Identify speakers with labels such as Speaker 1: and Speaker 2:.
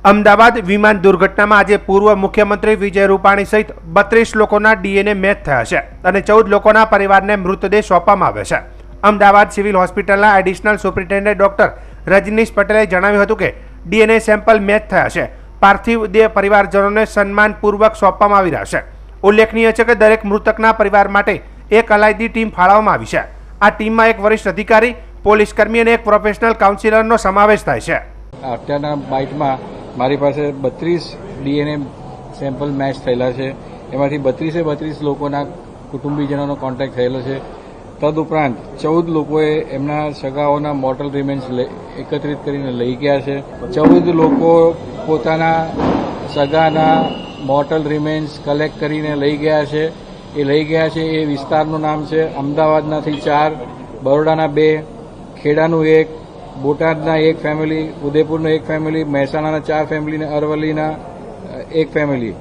Speaker 1: અમદાવાદ વિમાન દુર્ઘટનામાં આજે પૂર્વ મુખ્યમંત્રી વિજય રૂપાણી સહિત 32 લોકોના ડીએનએ મેચ થયા છે અને 14 લોકોના પરિવારને મૃતદેહ સોંપવામાં આવ્યો છે. અમદાવાદ સિવિલ હોસ્પિટલના એડિશનલ સુપ્રિન્ટેન્ડન્ટ ડોક્ટર રજનીશ પટેલે જણાવ્યું હતું કે ડીએનએ સેમ્પલ મેચ થયા છે. પાર્થિવ દેહ પરિવારજનોને સન્માનપૂર્વક સોંપવામાં આવી રહ્યા છે. ઉલ્લેખનીય છે કે દરેક મૃતકના પરિવાર માટે એક અલાયદી ટીમ ફાળવવામાં આવી છે. આ ટીમમાં એક વરિષ્ઠ અધિકારી, પોલીસ કર્મી અને એક પ્રોફેશનલ કાઉન્સિલરનો સમાવેશ થાય છે.
Speaker 2: અત્યારના બાઇટમાં મારી પાસે 32 ડીએનએ સેમ્પલ મેચ થયેલા છે. એમાંથી 32 લોકોના કુટુંબીજનોનો કોન્ટેક્ટ થયેલો છે. તદુપરાંત 14 લોકોએ એમના સગાઓના મોર્ટલ રિમેન્સ એકત્રિત કરીને લઈ ગયા છે. 14 લોકો પોતાના સગાના મોર્ટલ રિમેન્સ કલેક્ટ કરીને લઈ ગયા છે. એ લઈ ગયા છે એ વિસ્તારનું નામ છે અમદાવાદનાથી 4, બરોડાના 2, ખેડાનું 1, બોટાદના 1 ફેમિલી, ઉદયપુરનું 1 ફેમિલી, મહેસાણાના 4 ફેમિલી અને અરવલ્લીના 1 ફેમિલી.